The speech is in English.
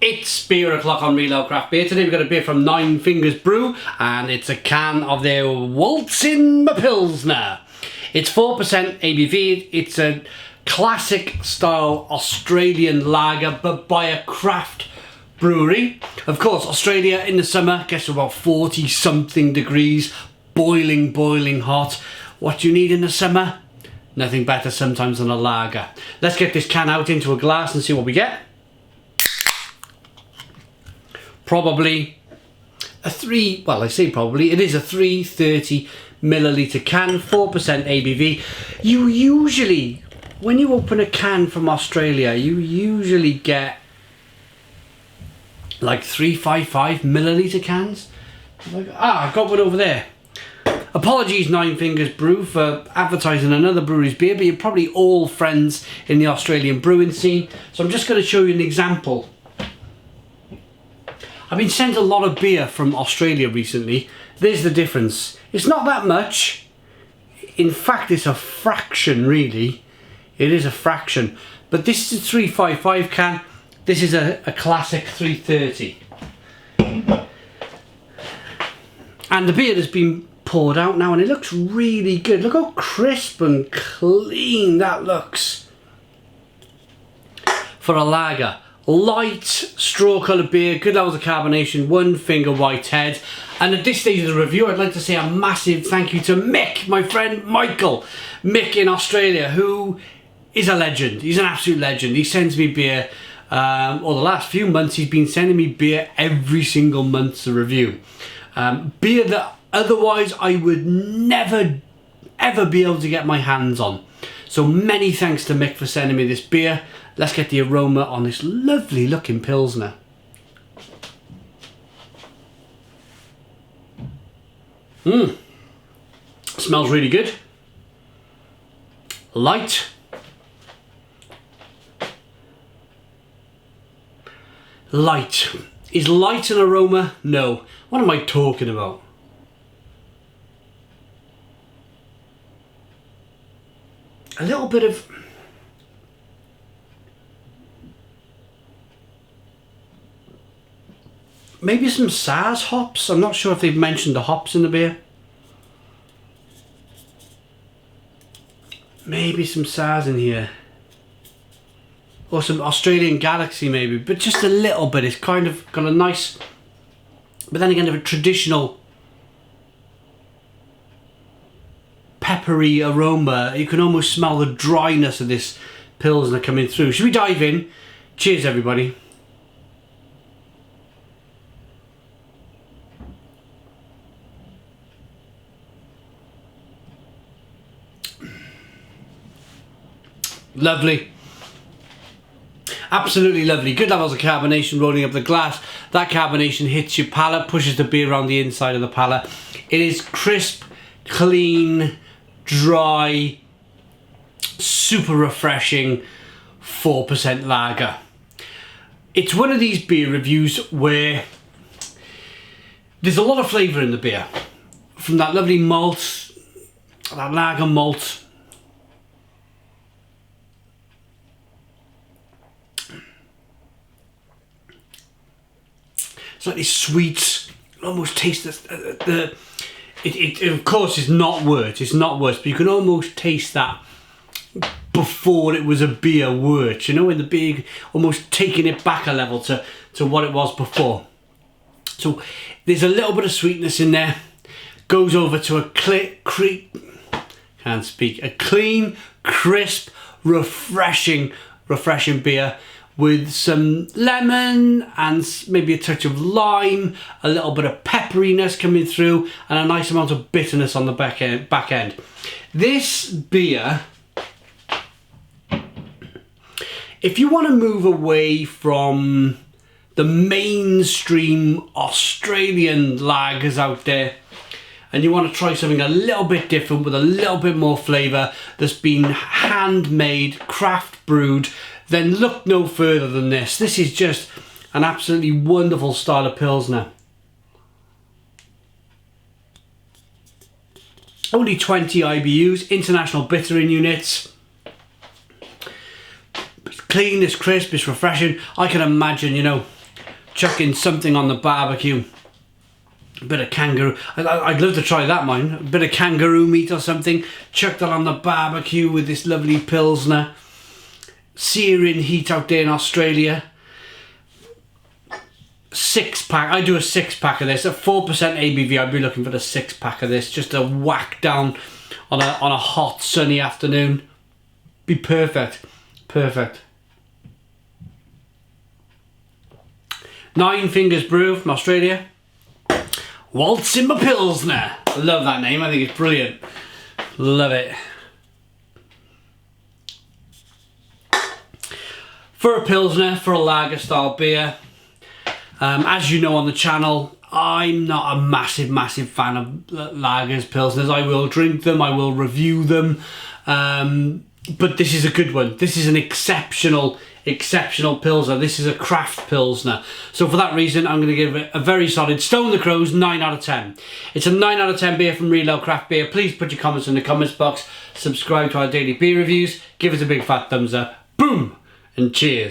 It's beer o'clock on Real Ale Craft Beer. Today we've got a beer from Nine Fingers Brew, and it's a can of their Waltzin Pilsner. It's 4% ABV. It's a classic style Australian lager, but by a craft brewery. Of course, Australia in the summer gets to about 40 something degrees, boiling hot. What do you need in the summer? Nothing better sometimes than a lager. Let's get this can out into a glass and see what we get. Probably a it is a 330 milliliter can, 4% ABV. You usually, when you open a can from Australia, you usually get like 355 milliliter cans. I've got one over there. Apologies, Nine Fingers Brew, for advertising another brewery's beer, but you're probably all friends in the Australian brewing scene. So I'm just going to show you an example. I've been sent a lot of beer from Australia recently. There's the difference. It's not that much. In fact, it's a fraction, really. It is a fraction. But this is a 355 can. This is a classic 330. And the beer has been poured out now, and it looks really good. Look how crisp and clean that looks for a lager. Light, straw-coloured beer, good levels of carbonation, one finger white head. And at this stage of the review, I'd like to say a massive thank you to Mick, my friend Michael. Mick in Australia, who is a legend. He's an absolute legend. He sends me beer. The last few months, he's been sending me beer every single month to review. Beer that otherwise I would never, ever be able to get my hands on. So many thanks to Mick for sending me this beer. Let's get the aroma on this lovely looking Pilsner. Smells really good. Light. Light. Is light an aroma? No. What am I talking about? A little bit of... maybe some Saaz hops. I'm not sure if they've mentioned the hops in the beer. Maybe some Saaz in here. Or some Australian Galaxy maybe. But just a little bit. It's kind of got a nice... but then again, a traditional peppery aroma. You can almost smell the dryness of this Pilsner coming through. Should we dive in? Cheers, everybody. Lovely. Absolutely lovely. Good levels of carbonation rolling up the glass. That carbonation hits your palate, pushes the beer around the inside of the palate. It is crisp, clean, dry, super refreshing 4% lager. It's one of these beer reviews where there's a lot of flavour in the beer. From that lovely malt, that lager malt. Slightly sweet, almost taste it of course is not words, but you can almost taste that before it was a beer wort, you know, when the beer almost taking it back a level to what it was before. So there's a little bit of sweetness in there, goes over to a clean, crisp, refreshing beer with some lemon and maybe a touch of lime, a little bit of pepperiness coming through, and a nice amount of bitterness on the back end. This beer, if you want to move away from the mainstream Australian lagers out there, and you want to try something a little bit different with a little bit more flavour that's been handmade, craft brewed, then look no further than this. This is just an absolutely wonderful style of Pilsner. Only 20 IBUs, international bittering units. It's clean, it's crisp, it's refreshing. I can imagine, you know, chucking something on the barbecue. A bit of kangaroo. I'd love to try that, mine. A bit of kangaroo meat or something. Chuck that on the barbecue with this lovely Pilsner. Searing heat out there in Australia. 6-pack. I do a 6-pack of this. At 4% ABV, I'd be looking for the 6-pack of this. Just to whack down on a hot, sunny afternoon. Be perfect. Perfect. 9 Fingers Brew from Australia. Waltzin my Pilsner. I love that name. I think it's brilliant. Love it. For a Pilsner, for a lager style beer, as you know on the channel, I'm not a massive fan of lagers, Pilsners. I will drink them, I will review them, but this is a good one. This is an exceptional Pilsner. This is a craft Pilsner. So for that reason, I'm going to give it a very solid Stone the Crows 9 out of 10. It's a 9 out of 10 beer from Reload Craft Beer. Please put your comments in the comments box. Subscribe to our daily beer reviews. Give us a big fat thumbs up. Boom! And cheers.